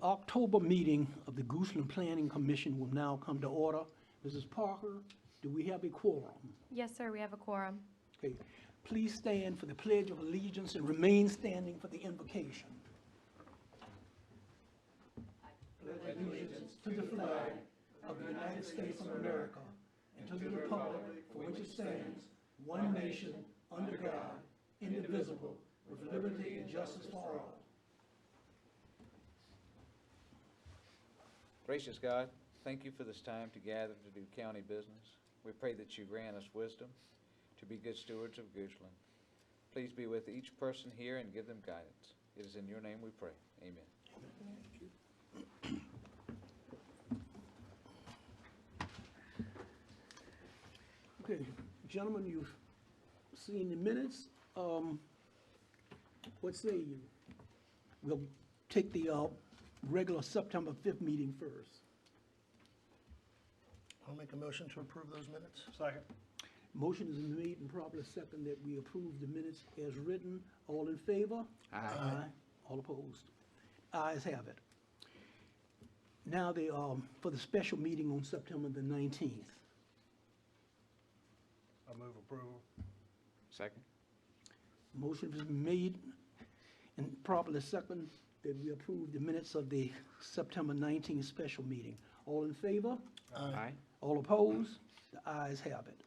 October meeting of the Goochland Planning Commission will now come to order. Mrs. Parker, do we have a quorum? Yes, sir, we have a quorum. Okay, please stand for the Pledge of Allegiance and remain standing for the invocation. Pledge allegiance to the flag of the United States of America and to the republic for which it stands, one nation, under God, indivisible, with liberty and justice for all. Gracious God, thank you for this time to gather to do county business. We pray that you grant us wisdom to be good stewards of Goochland. Please be with each person here and give them guidance. It is in your name we pray. Amen. Okay, gentlemen, you've seen the minutes. What say you? We'll take the regular September 5th meeting first. I'll make a motion to approve those minutes. Second. Motion is made and properly second that we approve the minutes as written. All in favor? Aye. All opposed? Ayes have it. Now for the special meeting on September the 19th. I move approval. Second? Motion is made and properly second that we approve the minutes of the September 19th special meeting. All in favor? Aye. All opposed? The ayes have it.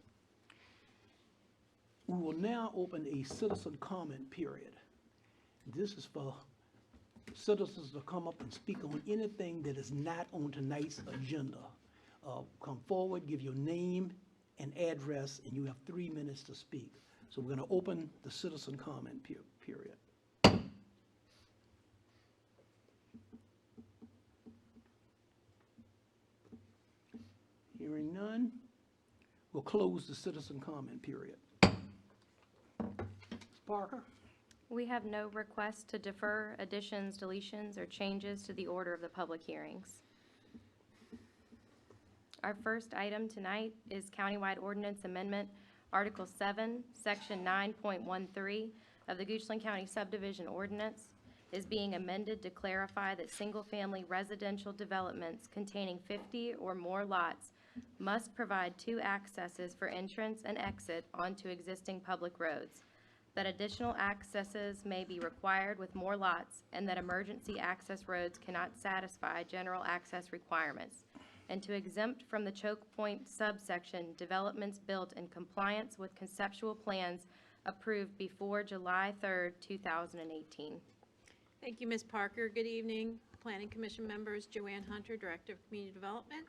We will now open a citizen comment period. This is for citizens to come up and speak on anything that is not on tonight's agenda. Come forward, give your name and address, and you have 3 minutes to speak. So we're going to open the citizen comment period. Hearing none, we'll close the citizen comment period. Ms. Parker? We have no requests to defer additions, deletions, or changes to the order of the public hearings. Our first item tonight is countywide ordinance amendment, Article 7, Section 9.13 of the Goochland County Subdivision Ordinance is being amended to clarify that single-family residential developments containing 50 or more lots must provide 2 accesses for entrance and exit onto existing public roads, that additional accesses may be required with more lots, and that emergency access roads cannot satisfy general access requirements, and to exempt from the choke point subsection developments built in compliance with conceptual plans approved before July 3rd, 2018. Thank you, Ms. Parker. Good evening, Planning Commission members. Joanne Hunter, Director of Community Development.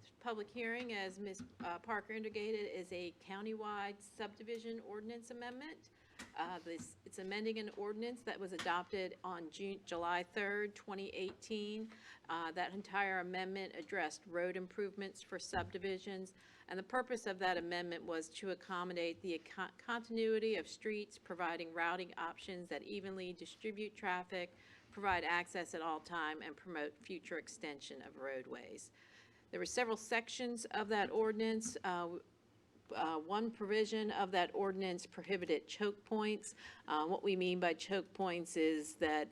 This public hearing, as Ms. Parker indicated, is a countywide subdivision ordinance amendment. It's amending an ordinance that was adopted on July 3rd, 2018. That entire amendment addressed road improvements for subdivisions, and the purpose of that amendment was to accommodate the continuity of streets, providing routing options that evenly distribute traffic, provide access at all time, and promote future extension of roadways. There were several sections of that ordinance. One provision of that ordinance prohibited choke points. What we mean by choke points is that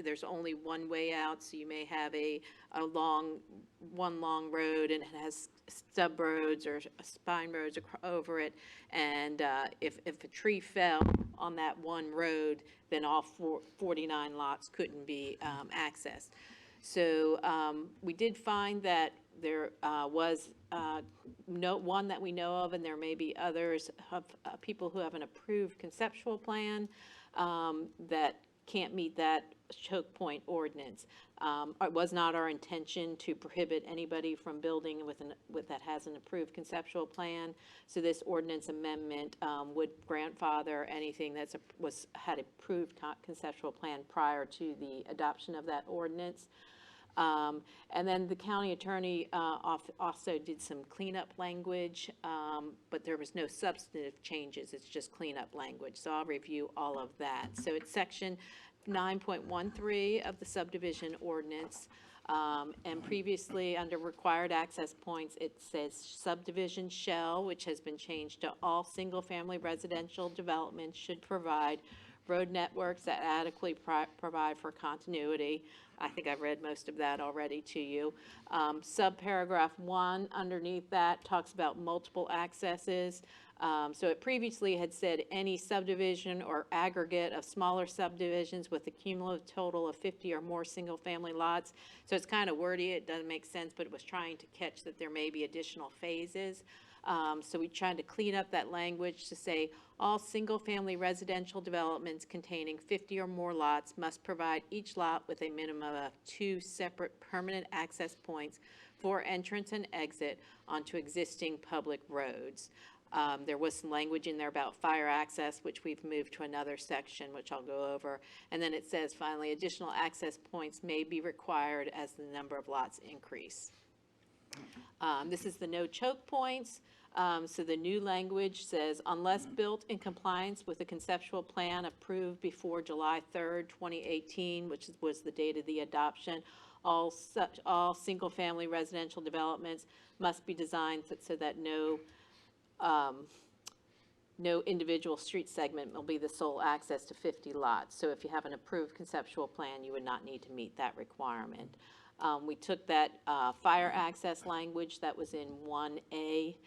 there's only one way out, so you may have one long road and it has stub roads or spine roads over it, and if a tree fell on that one road, then all 49 lots couldn't be accessed. So we did find that there was one that we know of, and there may be others of people who have an approved conceptual plan that can't meet that choke point ordinance. It was not our intention to prohibit anybody from building that has an approved conceptual plan. So this ordinance amendment would grandfather anything that had approved conceptual plan prior to the adoption of that ordinance. And then the county attorney also did some cleanup language, but there was no substantive changes. It's just cleanup language. So I'll review all of that. So it's section 9.13 of the subdivision ordinance. And previously under required access points, it says subdivision shall, which has been changed to all single-family residential developments should provide road networks that adequately provide for continuity, I think I've read most of that already to you. Subparagraph 1 underneath that talks about multiple accesses. So it previously had said any subdivision or aggregate of smaller subdivisions with a cumulative total of 50 or more single-family lots. So it's kind of wordy, it doesn't make sense, but it was trying to catch that there may be additional phases. So we tried to clean up that language to say all single-family residential developments containing 50 or more lots must provide each lot with a minimum of 2 separate permanent access points for entrance and exit onto existing public roads. There was some language in there about fire access, which we've moved to another section, which I'll go over. And then it says, finally, additional access points may be required as the number of lots increase. This is the no choke points. So the new language says, unless built in compliance with the conceptual plan approved before July 3rd, 2018, which was the date of the adoption, all single-family residential developments must be designed so that no individual street segment will be the sole access to 50 lots. So if you have an approved conceptual plan, you would not need to meet that requirement. We took that fire access language that was in 1A,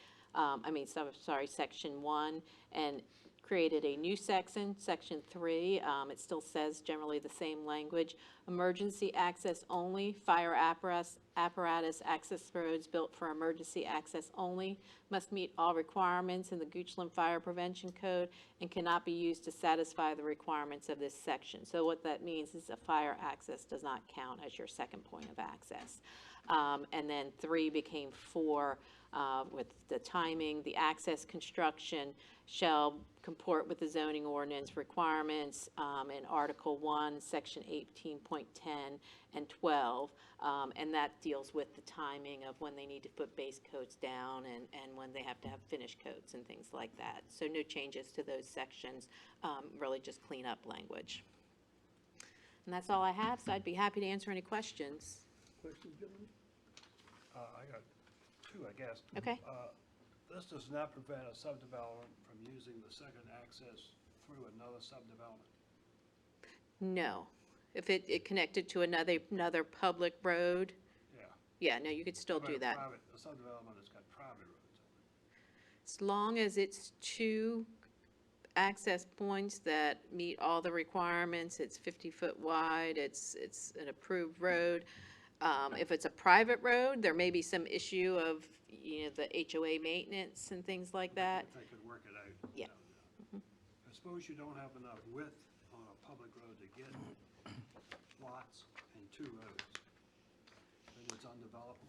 section 1, and created a new section, section 3. It still says generally the same language. Emergency access only, fire apparatus access roads built for emergency access only must meet all requirements in the Goochland Fire Prevention Code and cannot be used to satisfy the requirements of this section. So what that means is a fire access does not count as your second point of access. And then 3 became 4 with the timing. The access construction shall comport with the zoning ordinance requirements in Article 1, Section 18.10 and 12. And that deals with the timing of when they need to put base coats down and when they have to have finish coats and things like that. So no changes to those sections, really just clean up language. And that's all I have, so I'd be happy to answer any questions. Questions, gentlemen? I got 2, I guess. Okay. This does not prevent a subdevelopment from using the second access through another subdevelopment. No. If it connected to another public road, Yeah. yeah, no, you could still But do that. A subdevelopment has got private roads on it. As long as it's 2 access points that meet all the requirements, it's 50-foot wide, it's an approved road. If it's a private road, there may be some issue of, the HOA maintenance and things like that. If they could work it out. Yeah. I suppose you don't have enough width on a public road to get lots and 2 roads. And it's undevelopable.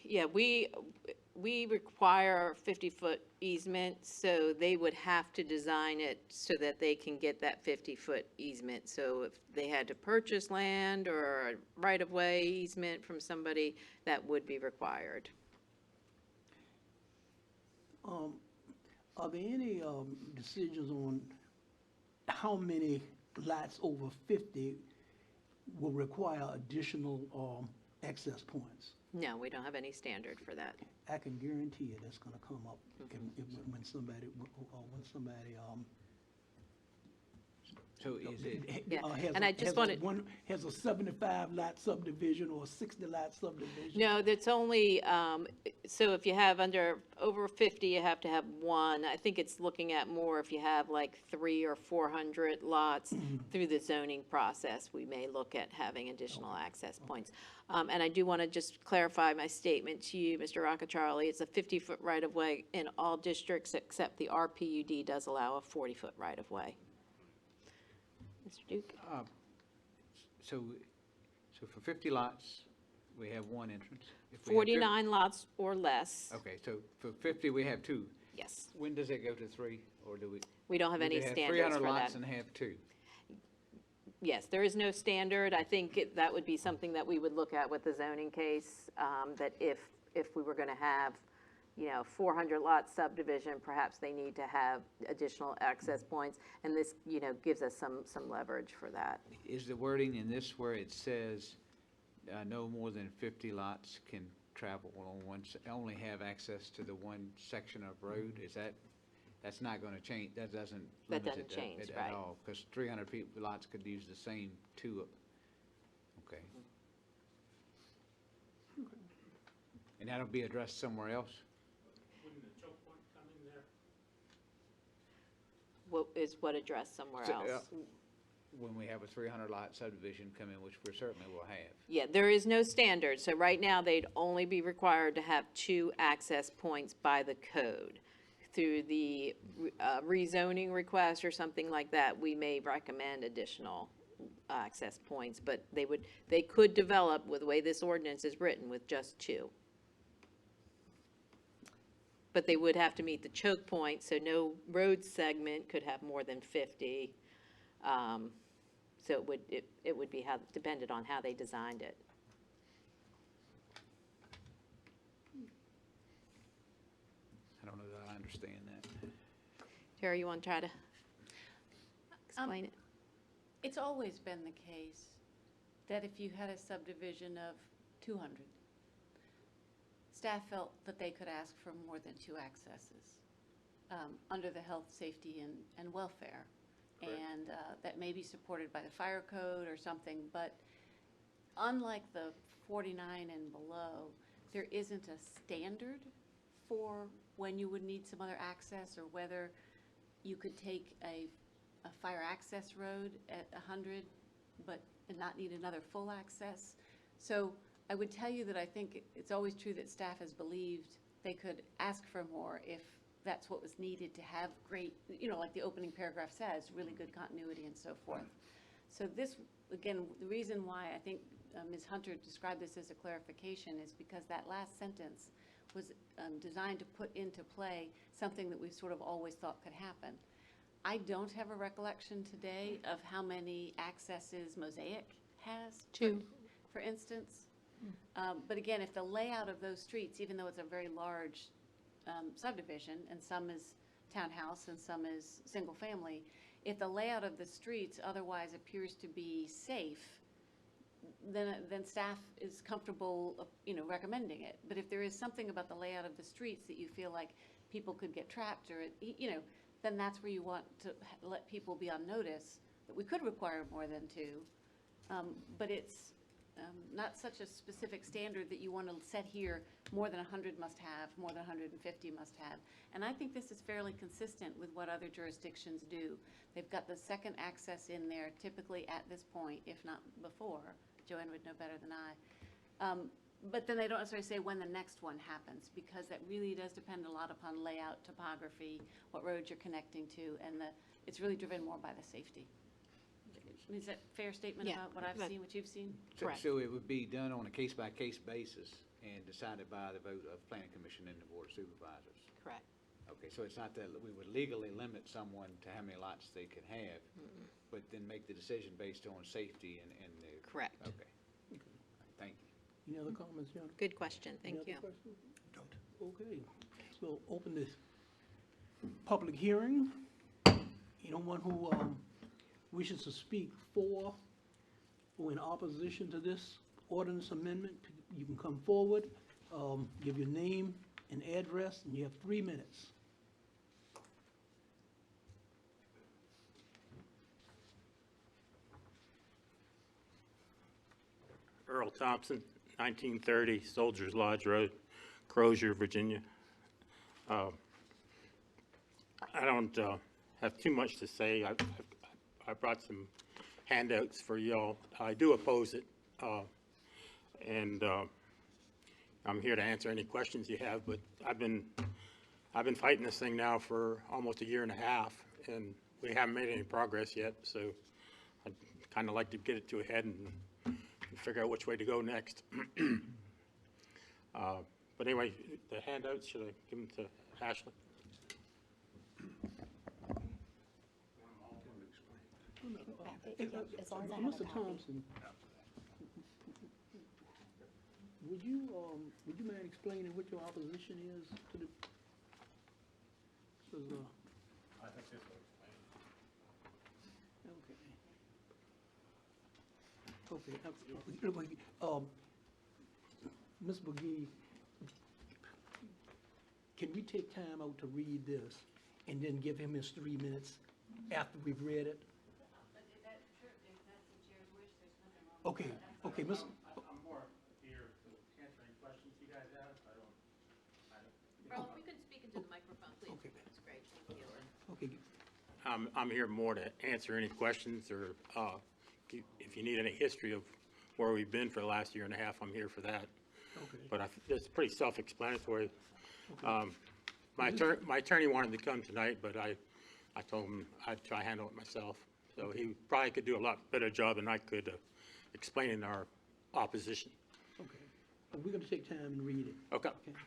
Yeah, we require 50-foot easement, so they would have to design it so that they can get that 50-foot easement. So if they had to purchase land or a right-of-way easement from somebody, that would be required. Are there any decisions on how many lots over 50 will require additional access points? No, we don't have any standard for that. I can guarantee you that's gonna come up when somebody, So is it, Yeah, has and a- I just has a wanted- has a 75 lot subdivision or a 60 lot subdivision? No, that's only, so if you have over 50, you have to have 1. I think it's looking at more if you have like 300 or 400 lots through the zoning process, we may look at having additional access points. And I do want to just clarify my statement to you, Mr. Rockacharlie. It's a 50-foot right-of-way in all districts except the RPUD does allow a 40-foot right-of-way. Mr. Duke? so for 50 lots, we have 1 entrance? If we have 49 lots or less, Okay, so for 50, we have 2. yes. When does it go to 3, or do we? We don't have do any they standards 300 for lots that. and have 2? Yes, there is no standard. I think that would be something that we would look at with the zoning case, that if we were going to have, 400 lot subdivision, perhaps they need to have additional access points, and this, gives us some leverage for that. Is the wording in this where it says no more than 50 lots can travel on only have access to the one section of road? Is that's not going to change, that doesn't That limit doesn't it change, at right. all? Because 300 lots could use the same 2. Okay. And that'll be addressed somewhere else? What addressed somewhere So, else? When we have a 300 lot subdivision come in, which we certainly will have. Yeah, there is no standard, so right now, they'd only be required to have 2 access points by the code. Through the rezoning request or something like that, we may recommend additional access points, but they could develop with the way this ordinance is written with just 2. But they would have to meet the choke point, so no road segment could have more than 50. So it would be dependent on how they designed it. I don't know that I understand that. Terry, you want to try to explain it? It's always been the case that if you had a subdivision of 200, staff felt that they could ask for more than 2 accesses under the health, safety, and welfare. Correct. And that may be supported by the fire code or something, but unlike the 49 and below, there isn't a standard for when you would need some other access or whether you could take a fire access road at 100 but not need another full access. So I would tell you that I think it's always true that staff has believed they could ask for more if that's what was needed to have great, like the opening paragraph says, really good continuity and so forth. So this, again, the reason why I think Ms. Hunter described this as a clarification is because that last sentence was designed to put into play something that we've sort of always thought could happen. I don't have a recollection today of how many accesses Mosaic has. 2. For instance. But again, if the layout of those streets, even though it's a very large subdivision, and some is townhouse and some is single family, if the layout of the streets otherwise appears to be safe, then staff is comfortable, recommending it. But if there is something about the layout of the streets that you feel like people could get trapped or, then that's where you want to let people be on notice that we could require more than 2. But it's not such a specific standard that you want to set here, more than 100 must have, more than 150 must have. And I think this is fairly consistent with what other jurisdictions do. They've got the second access in there typically at this point, if not before. Joanne would know better than I. But then they don't necessarily say when the next one happens, because that really does depend a lot upon layout, topography, what roads you're connecting to, and it's really driven more by the safety. Is that a fair statement Yeah, about what I've but- seen, what you've seen? Correct. So it would be done on a case-by-case basis and decided by the vote of Planning Commission and the Board of Supervisors? Correct. Okay, so it's not that we would legally limit someone to how many lots they can have, but then make the decision based on safety and the... Correct. Okay. Thank you. Any other comments, John? Good question, Any thank you. other questions? Don't. Okay, we'll open this public hearing. Anyone who wishes to speak for or in opposition to this ordinance amendment, you can come forward, give your name and address, and you have 3 minutes. Earl Thompson, 1930 Soldiers Lodge Road, Crozier, Virginia. I don't have too much to say. I brought some handouts for y'all. I do oppose it, and I'm here to answer any questions you have. But I've been fighting this thing now for almost a year and a half, and we haven't made any progress yet. So I'd kind of like to get it to a head and figure out which way to go next. But anyway, the handouts, should I give them to Ashley? Mr. Thompson, would you mind explaining what your opposition is to the, 'cause, I think this way. okay. Ms. McGee, can we take time out to read this and then give him his 3 minutes after we've read it? Okay, Ms. I'm more here to answer any questions you guys have. I don't I'm here more to answer any questions, or if you need any history of where we've been for the last year and a half, I'm here for that. Okay. But it's pretty self-explanatory. My attorney wanted to come tonight, but I told him I'd try to handle it myself. So he probably could do a lot better job than I could explaining our opposition. Okay. We're gonna take time and read it. Okay. Okay.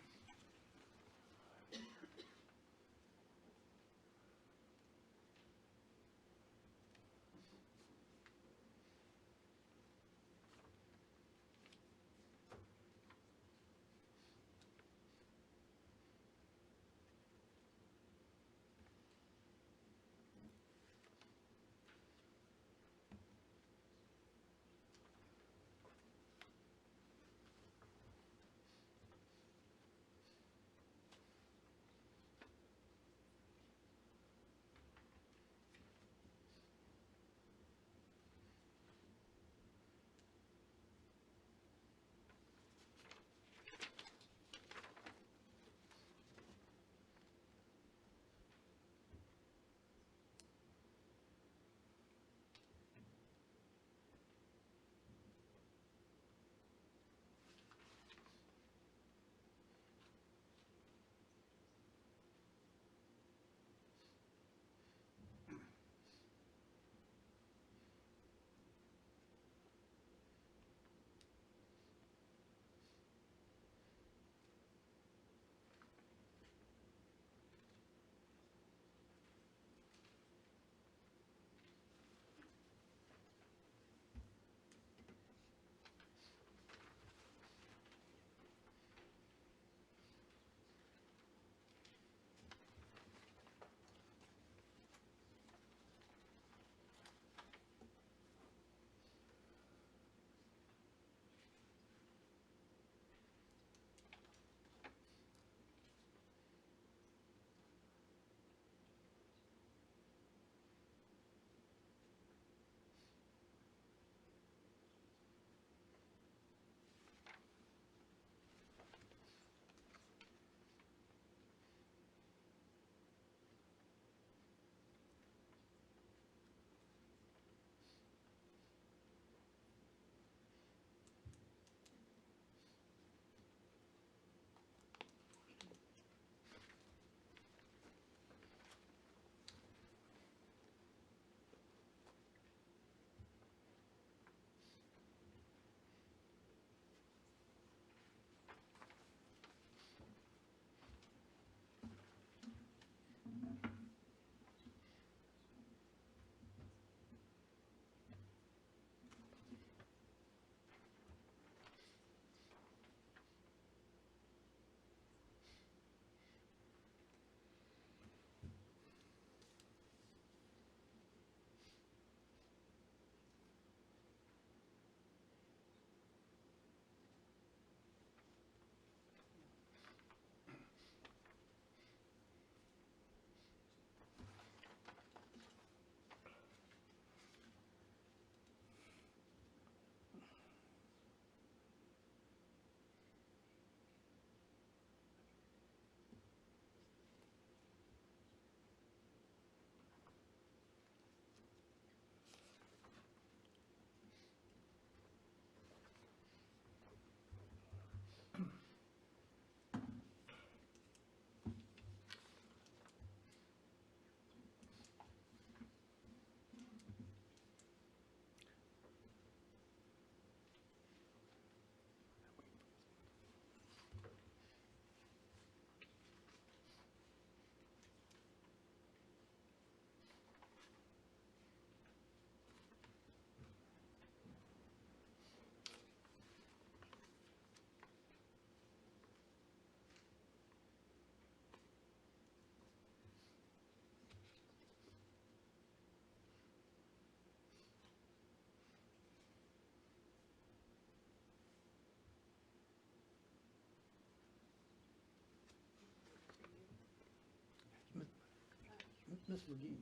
Ms. McGee.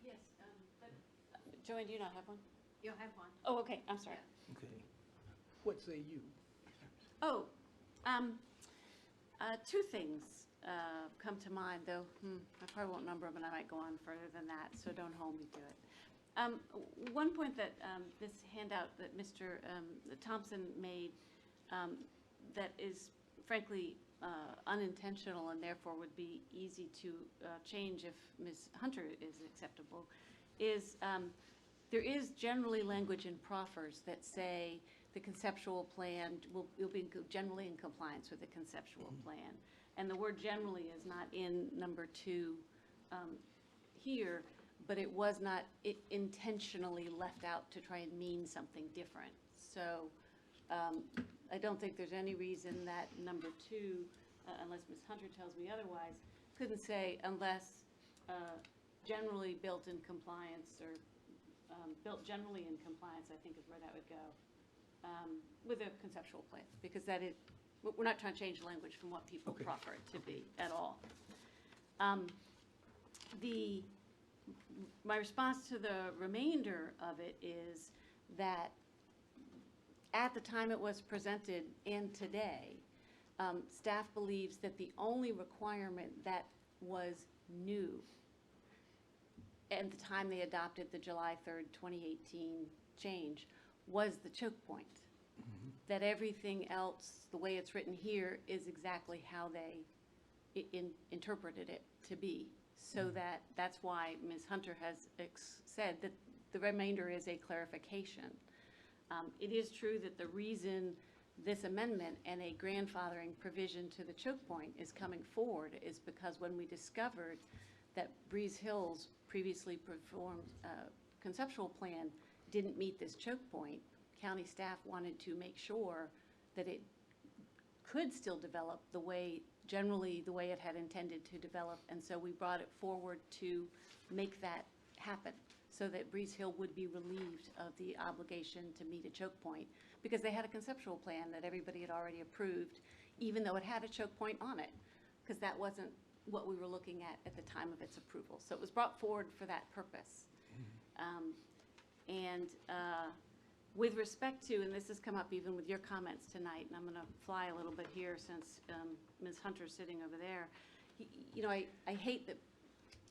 Yes, but. Joanne, do you not have one? You'll have one. Oh, okay, I'm sorry. Okay. What say you? Oh, two things. come to mind, though, I probably won't number them, and I might go on further than that, so don't hold me to it. One point that this handout that Mr. Thompson made that is frankly unintentional and therefore would be easy to change if Ms. Hunter is acceptable, is there is generally language in proffers that say the conceptual plan will be generally in compliance with the conceptual plan. And the word generally is not in number 2 here, but it was not intentionally left out to try and mean something different. So I don't think there's any reason that number 2, unless Ms. Hunter tells me otherwise, couldn't say unless generally built in compliance or built generally in compliance, I think is where that would go, with a conceptual plan, because that is, we're not trying to change language from what people Okay. proffer it to be at all. My response to the remainder of it is that at the time it was presented and today, staff believes that the only requirement that was new at the time they adopted the July 3rd, 2018 change was the choke point. That everything else, the way it's written here, is exactly how they interpreted it to be. So that's why Ms. Hunter has said that the remainder is a clarification. It is true that the reason this amendment and a grandfathering provision to the choke point is coming forward is because when we discovered that Breeze Hills previously performed conceptual plan didn't meet this choke point, county staff wanted to make sure that it could still develop the way, generally the way it had intended to develop. And so we brought it forward to make that happen so that Breeze Hill would be relieved of the obligation to meet a choke point, because they had a conceptual plan that everybody had already approved, even though it had a choke point on it, because that wasn't what we were looking at the time of its approval. So it was brought forward for that purpose. With respect to, and this has come up even with your comments tonight, and I'm going to fly a little bit here since Ms. Hunter's sitting over there. You know, I hate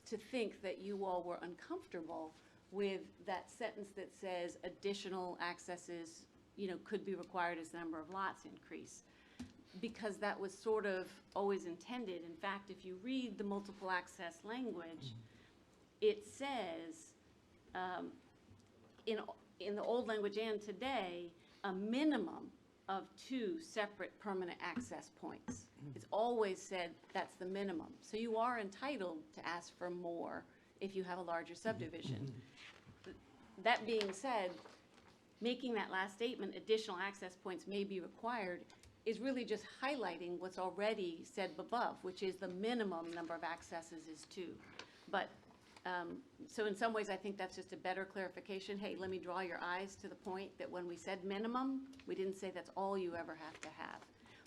to think that you all were uncomfortable with that sentence that says additional accesses, you know, could be required as the number of lots increase, because that was sort of always intended. In fact, if you read the multiple access language, it says in the old language and today, a minimum of 2 separate permanent access points. It's always said that's the minimum. So you are entitled to ask for more if you have a larger subdivision. That being said, making that last statement, additional access points may be required, is really just highlighting what's already said above, which is the minimum number of accesses is 2. But so in some ways, I think that's just a better clarification. Hey, let me draw your eyes to the point that when we said minimum, we didn't say that's all you ever have to have.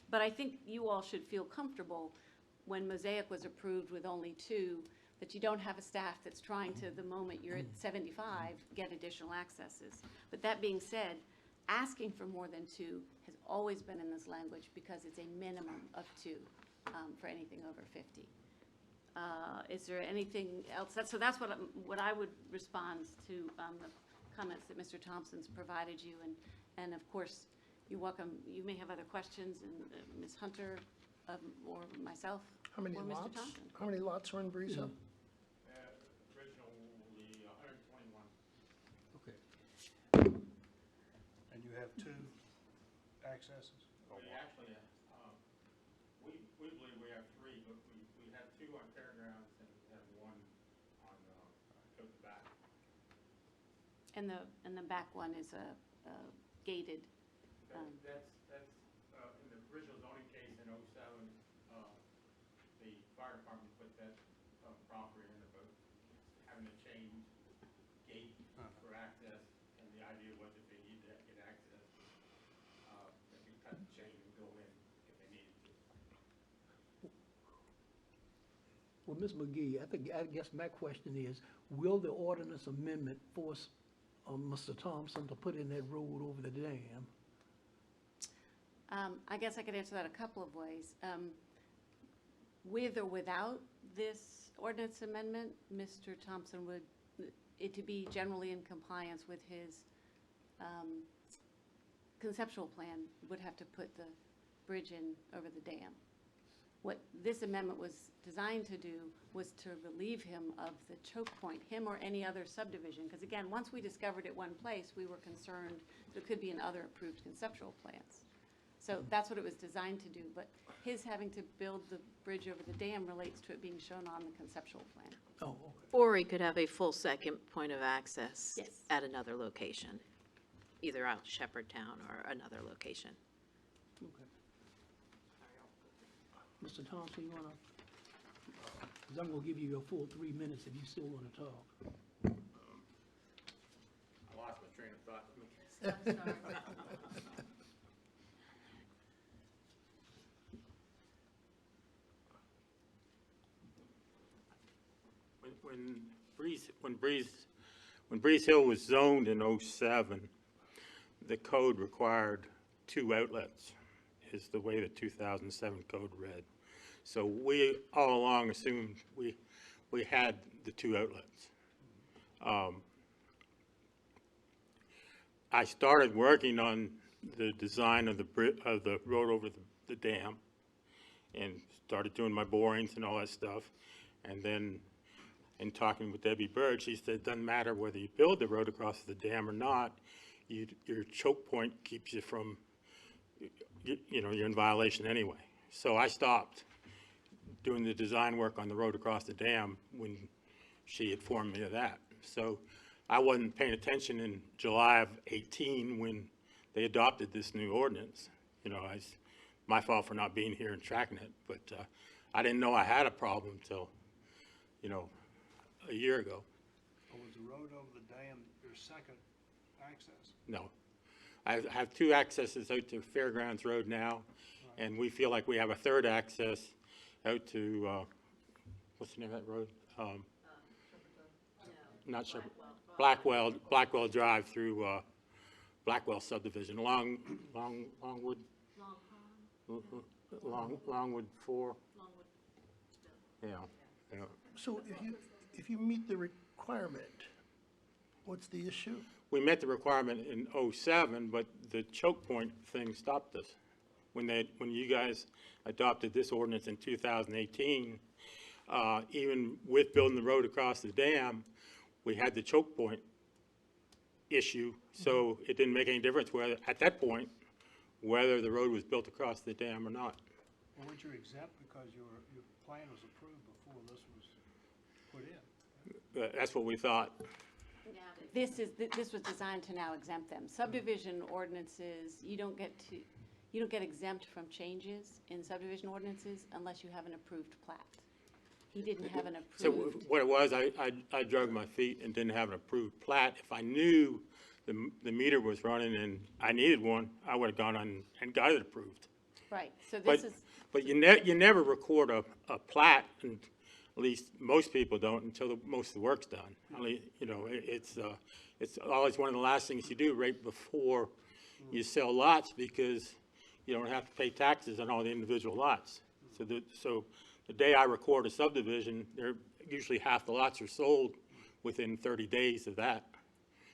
But I think you all should feel comfortable when Mosaic was approved with only 2, that you don't have a staff that's trying to, the moment you're at 75, get additional accesses. But that being said, asking for more than 2 has always been in this language because it's a minimum of 2 for anything over 50. Is there anything else? So that's what I would respond to the comments that Mr. Thompson's provided you. And of course, you're welcome. You may have other questions, and Ms. Hunter or myself How many or Mr. lots? Thompson. How many lots are in Breeze Hill? Originally 121. Okay. And you have 2 accesses? We actually, we believe we have 3, but we have 2 on Fairgrounds and we have 1 on the back. And the back one is a gated. That's in the original zoning case in '07, the fire department put that property in, but having to change gate for access, and the idea was if they needed to get access, they could cut the chain and go in if they needed to. Well, Ms. McGee, I guess my question is, will the ordinance amendment force Mr. Thompson to put in that road over the dam? I guess I could answer that a couple of ways. with or without this ordinance amendment, Mr. Thompson would, it to be generally in compliance with his conceptual plan, would have to put the bridge in over the dam. What this amendment was designed to do was to relieve him of the choke point, him or any other subdivision. Because again, once we discovered it one place, we were concerned there could be in other approved conceptual plans. So that's what it was designed to do, but his having to build the bridge over the dam relates to it being shown on the conceptual plan. Oh, okay. Or he could have a full second point of access Yes. at another location, either out Shepherdtown or another location. Okay. Mr. Thompson, you wanna, because I'm gonna give you your full 3 minutes if you still wanna talk. I lost my train of thought. When Breeze Hill was zoned in '07, the code required 2 outlets, is the way the 2007 code read. So we all along assumed we had the 2 outlets. I started working on the design of the road over the dam, and started doing my borings and all that stuff. And then, in talking with Debbie Bird, she said, it doesn't matter whether you build the road across the dam or not, your choke point keeps you from, you know, you're in violation anyway. So I stopped doing the design work on the road across the dam when she informed me of that. So I wasn't paying attention in July of '18 when they adopted this new ordinance. You know, it's my fault for not being here and tracking it, but I didn't know I had a problem till, you know, a year ago. Or was the road over the dam your second access? No. I have 2 accesses out to Fairgrounds Road now, and we feel like we have a 3rd access out to, what's the name of that road? Not Shepherd, Blackwell Drive through Blackwell subdivision, Longwood? Longwood 4? Yeah, yeah. So if you meet the requirement, what's the issue? We met the requirement in '07, but the choke point thing stopped us. When you guys adopted this ordinance in 2018, even with building the road across the dam, we had the choke point issue, so it didn't make any difference whether, at that point, whether the road was built across the dam or not. Or weren't you exempt because your plan was approved before this was put in? That's what we thought. This was designed to now exempt them. Subdivision ordinances, you don't get exempt from changes in subdivision ordinances unless you have an approved plat. He didn't have an So approved. what it was, I drug my feet and didn't have an approved plat. If I knew the meter was running and I needed one, I would have gone on and got it approved. Right, so But, this is, but you never record a plat, and at least most people don't, until most of the work's done. I mean, you know, it's always one of the last things you do right before you sell lots, because you don't have to pay taxes on all the individual lots. So the day I record a subdivision, usually half the lots are sold within 30 days of that.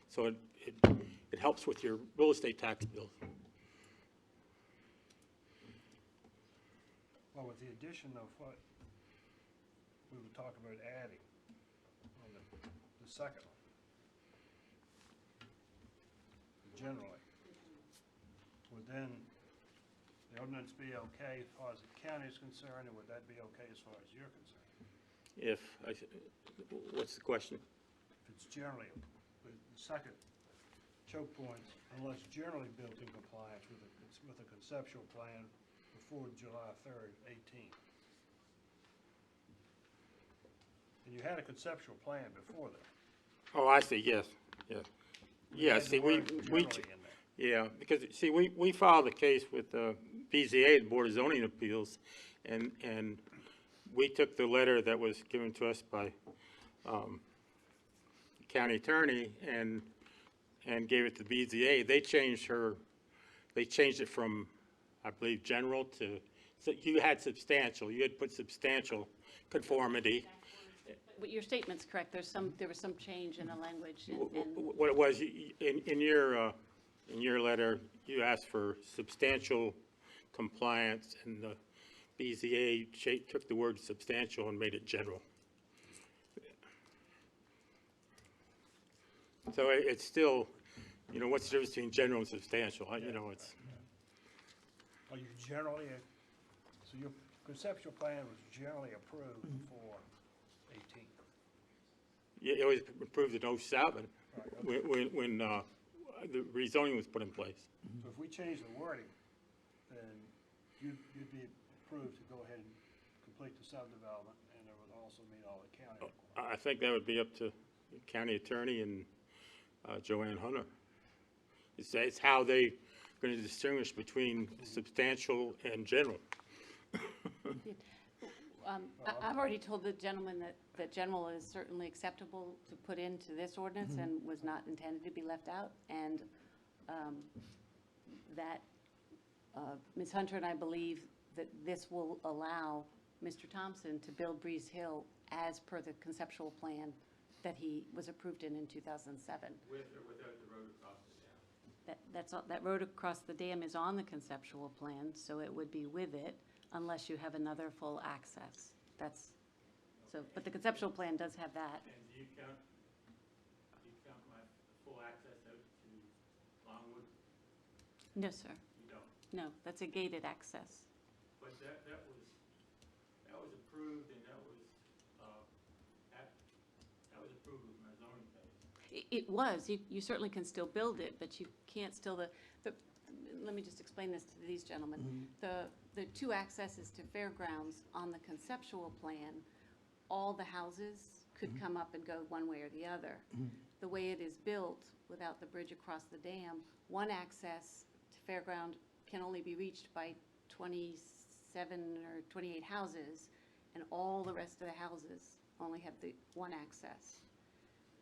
So it helps with your real estate tax bill. Well, with the addition of what we were talking about adding on the second one, generally, would then the ordinance be okay as far as the county is concerned, and would that be okay as far as you're concerned? What's the question? If it's generally, the second choke point, unless generally built in compliance with a conceptual plan before July 3rd, 18. And you had a conceptual plan before that. Oh, I see, yes, yes. You Yeah, had see, the we, word generally in there. yeah, because, see, we filed a case with BZA, the Board of Zoning Appeals, and we took the letter that was given to us by county attorney and gave it to BZA. They changed it from, I believe, general to So you had substantial, you had put substantial conformity. But your statement's correct, there was some change in the language, and What it was, in your letter, you asked for substantial compliance, and the BZA took the word substantial and made it general. So it's still, what's the difference between general and substantial? It's, Are you generally, so your conceptual plan was generally approved before 18? it was approved in '07, when the rezoning was put in place. So if we change the wording, then you'd be approved to go ahead and complete the subdevelopment, and it would also meet all the county requirements. I think that would be up to the county attorney and Joanne Hunter. It's how they going to distinguish between substantial and general. I've already told the gentleman that general is certainly acceptable to put into this ordinance and was not intended to be left out, and that Ms. Hunter and I believe that this will allow Mr. Thompson to build Breeze Hill as per the conceptual plan that he was approved in 2007. With or without the road across the dam? That's all, that road across the dam is on the conceptual plan, so it would be with it unless you have another full access. But the conceptual plan does have that. And do you count my full access out to Longwood? No, sir. You don't? No, that's a gated access. But that was approved, and that was approved with my zoning phase. It was, you certainly can still build it, but you can't still, let me just explain this to these gentlemen. The two accesses to fairgrounds on the conceptual plan, all the houses could come up and go one way or the other. The way it is built, without the bridge across the dam, one access to fairground can only be reached by 27 or 28 houses, and all the rest of the houses only have the one access.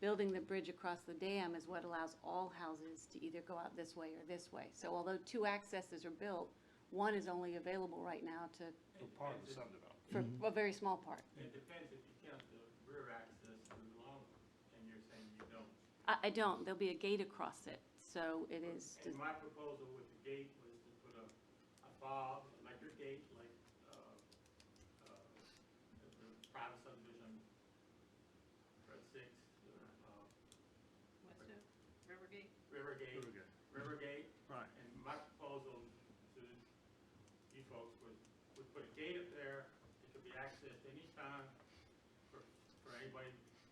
Building the bridge across the dam is what allows all houses to either go out this way or this way. So although two accesses are built, one is only available right now For part of the subdevelopment. for a very small part. It depends if you count the rear access through Longwood, and you're saying you don't. I don't, there'll be a gate across it, so it is, And my proposal with the gate was to put a fob, electric gate, like the private subdivision, Red 6, River Gate. Right. And my proposal to you folks was, would put a gate up there, it could be accessed anytime for anybody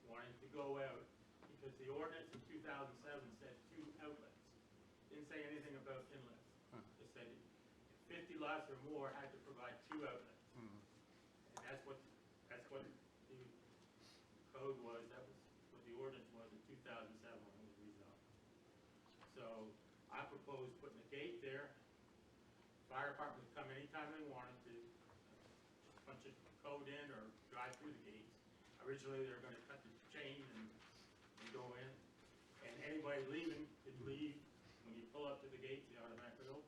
wanting to go out, because the ordinance in 2007 said 2 outlets. Didn't say anything about inlets. It said 50 lots or more had to provide 2 outlets. And that's what the code was, that was what the ordinance was in 2007 when it was rezoned. So I proposed putting a gate there. Fire department would come anytime they wanted to, just punch a code in or drive through the gates. Originally, they were gonna cut the chain and go in, and anybody leaving could leave. When you pull up to the gates, they automatically open.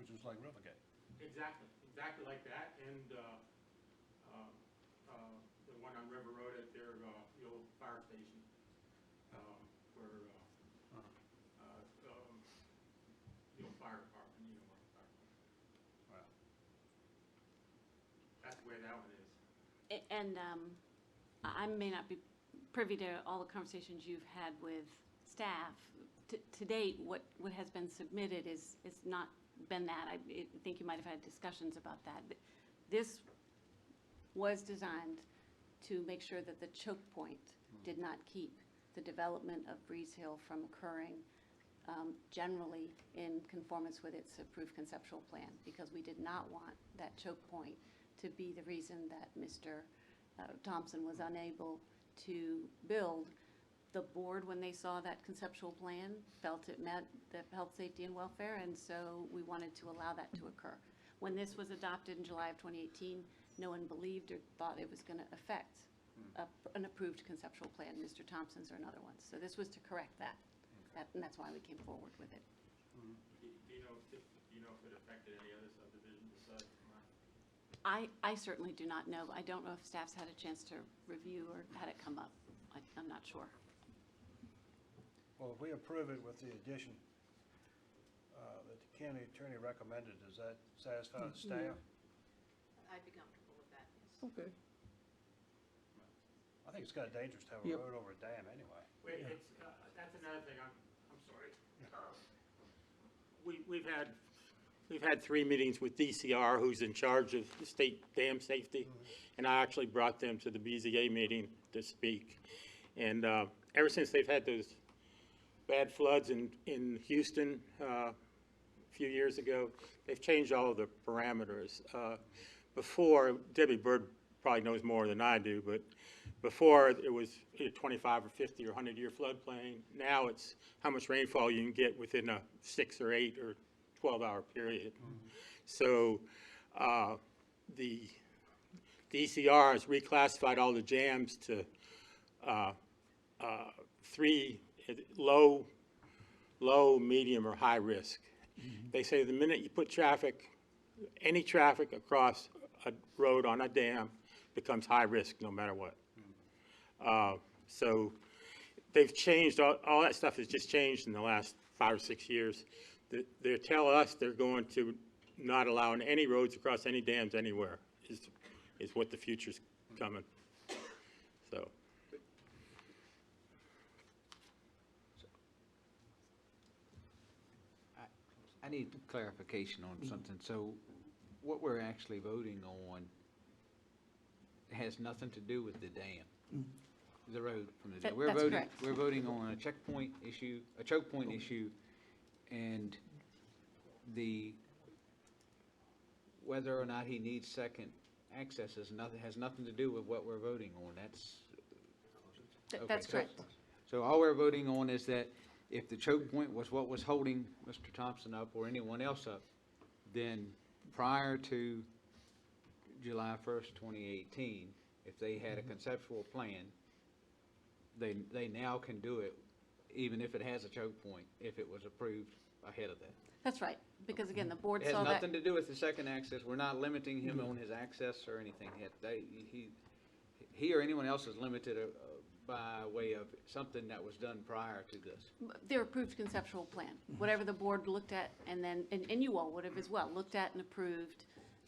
Which was like Rivergate. Exactly like that, and the one on River Road at their, the old fire station, where, the old fire department, fire department. Wow. That's the way that one is. and I may not be privy to all the conversations you've had with staff. To date, what has been submitted is not been that. I think you might have had discussions about that. This was designed to make sure that the choke point did not keep the development of Breeze Hill from occurring generally in conformance with its approved conceptual plan, because we did not want that choke point to be the reason that Mr. Thompson was unable to build. The board, when they saw that conceptual plan, felt it met the health, safety, and welfare, and so we wanted to allow that to occur. When this was adopted in July of 2018, no one believed or thought it was going to affect an approved conceptual plan. Mr. Thompson's are another one. So this was to correct that, and that's why we came forward with it. Do you know if it affected any other subdivisions? I certainly do not know. I don't know if staff's had a chance to review or had it come up. I'm not sure. Well, if we approve it with the addition that the county attorney recommended, does that satisfy the staff? I'd be comfortable with that, yes. Okay. I think it's kind of dangerous to have a Yep. road over a dam anyway. Wait, it's, that's another thing, I'm sorry. We've had 3 meetings with DCR, who's in charge of the state dam safety, and I actually brought them to the BZA meeting to speak. And ever since they've had those bad floods in Houston a few years ago, they've changed all of the parameters. Before, Debbie Bird probably knows more than I do, but before it was either 25 or 50 or 100-year floodplain. Now it's how much rainfall you can get within a 6 or 8 or 12-hour period. So the DCR has reclassified all the jams to 3 low, medium, or high risk. They say the minute you put traffic, any traffic across a road on a dam becomes high risk no matter what. So they've changed, all that stuff has just changed in the last 5 or 6 years. They tell us they're going to not allow any roads across any dams anywhere, is what the future's coming. So. I need clarification on something. So what we're actually voting on has nothing to do with the dam, the road from the dam. We're That's voting. correct. We're voting on a checkpoint issue, a choke point issue, and whether or not he needs second access has nothing to do with what we're voting on. That's Okay, correct. So all we're voting on is that if the choke point was what was holding Mr. Thompson up or anyone else up, then prior to July 1st, 2018, if they had a conceptual plan, they now can do it, even if it has a choke point, if it was approved ahead of that. That's right, because again, the board It has saw that. nothing to do with the second access. We're not limiting him on his access or anything yet. He or anyone else is limited by way of something that was done prior to this. Their approved conceptual plan, whatever the board looked at, and then, and you all would have as well, looked at and approved,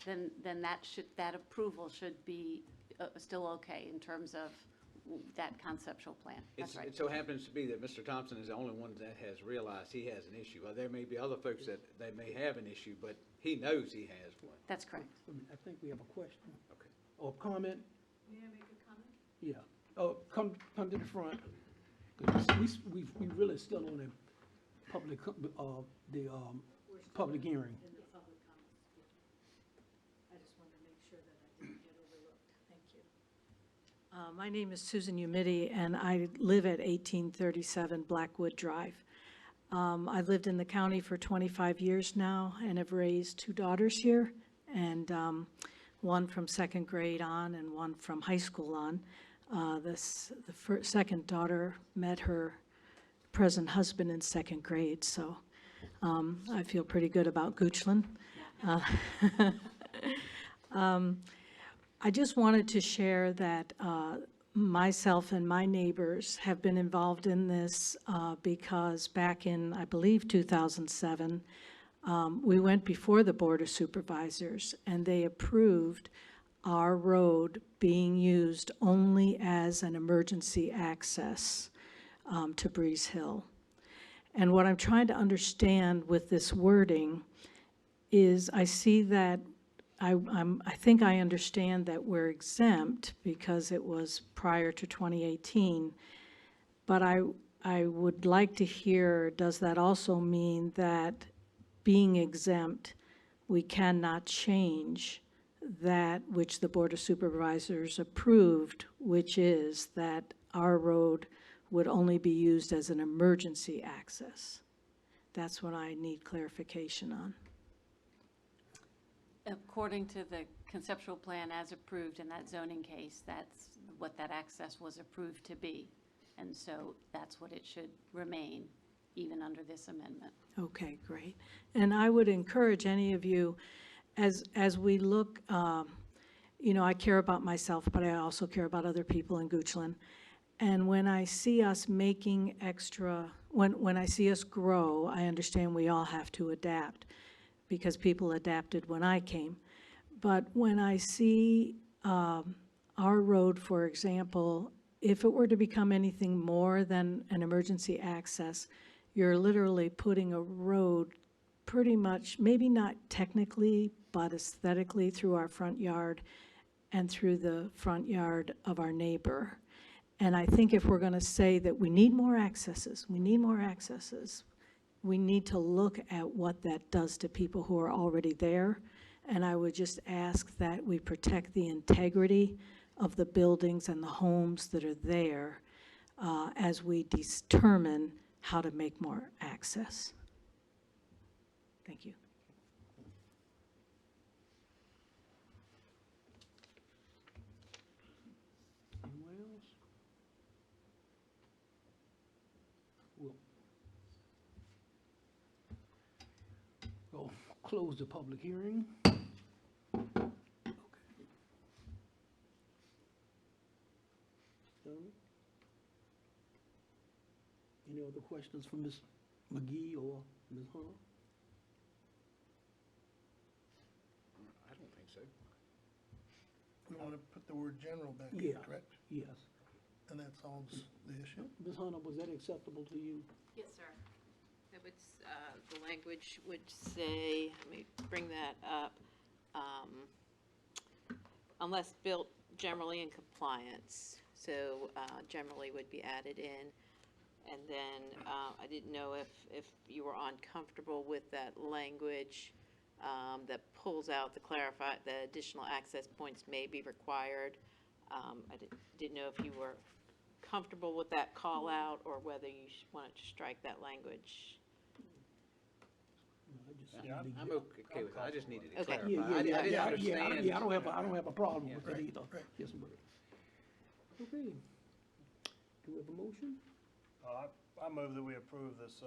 then that approval should be still okay in terms of that conceptual plan. That's right. It so happens to be that Mr. Thompson is the only one that has realized he has an issue. There may be other folks that they may have an issue, but he knows he has one. That's correct. I think we have a question Okay. or comment. May I make a comment? Yeah. Oh, come to the front. 'Cause we really still on the public, public hearing. In the public comments. I just wanted to make sure that I didn't get overlooked. Thank you. My name is Susan Umidi, and I live at 1837 Blackwood Drive. I've lived in the county for 25 years now and have raised 2 daughters here, and one from 2nd grade on and one from high school on. The second daughter met her present husband in 2nd grade, so I feel pretty good about Goochland. I just wanted to share that myself and my neighbors have been involved in this because back in, I believe, 2007, we went before the Board of Supervisors, and they approved our road being used only as an emergency access to Breeze Hill. And what I'm trying to understand with this wording is I see that I think I understand that we're exempt because it was prior to 2018, but I would like to hear, does that also mean that being exempt, we cannot change that which the Board of Supervisors approved, which is that our road would only be used as an emergency access? That's what I need clarification on. According to the conceptual plan as approved in that zoning case, that's what that access was approved to be. And so that's what it should remain, even under this amendment. Okay, great. And I would encourage any of you, as we look, you know, I care about myself, but I also care about other people in Goochland. And when I see us making extra, when I see us grow, I understand we all have to adapt, because people adapted when I came. But when I see our road, for example, if it were to become anything more than an emergency access, you're literally putting a road pretty much, maybe not technically, but aesthetically through our front yard and through the front yard of our neighbor. And I think if we're going to say that we need more accesses, we need to look at what that does to people who are already there. And I would just ask that we protect the integrity of the buildings and the homes that are there as we determine how to make more access. Thank you. Anyone else? We'll close the public hearing. Okay. Gentlemen? Any other questions from Ms. McGee or Ms. Hunter? I don't think so. We want to put the word general back in, Yeah. correct? Yes. And that solves the issue. Ms. Hunter, was that acceptable to you? Yes, sir. It would, the language would say, let me bring that up, unless built generally in compliance, so generally would be added in. And then I didn't know if you were uncomfortable with that language that pulls out the additional access points may be required. I didn't know if you were comfortable with that call out or whether you wanted to strike that language. No, I just Yeah, need to I'm get- okay with it. I just needed to Okay. clarify. Yeah, I didn't understand. Yeah, I don't have a problem with Right, it either. right. Yes, but, okay. Do we have a motion? I move that we approve this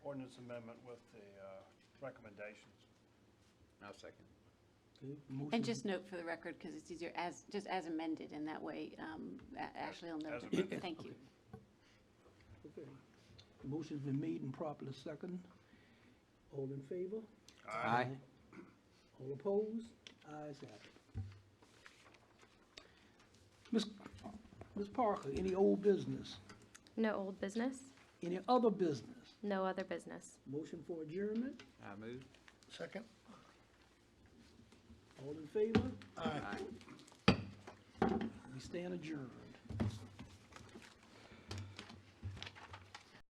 ordinance amendment with the recommendations. I'll second. Okay, motion- And just note for the record, because it's easier, just as amended, in that way, Ashley will note As it. amended. Thank you. Okay. The motion's been made and properly second. All in favor? Aye. All opposed? Ayes have it. Ms. Parker, any old business? No old business, Any other business? no other business. Motion for adjournment? I move. Second? All in favor? Aye. Aye. We stand adjourned.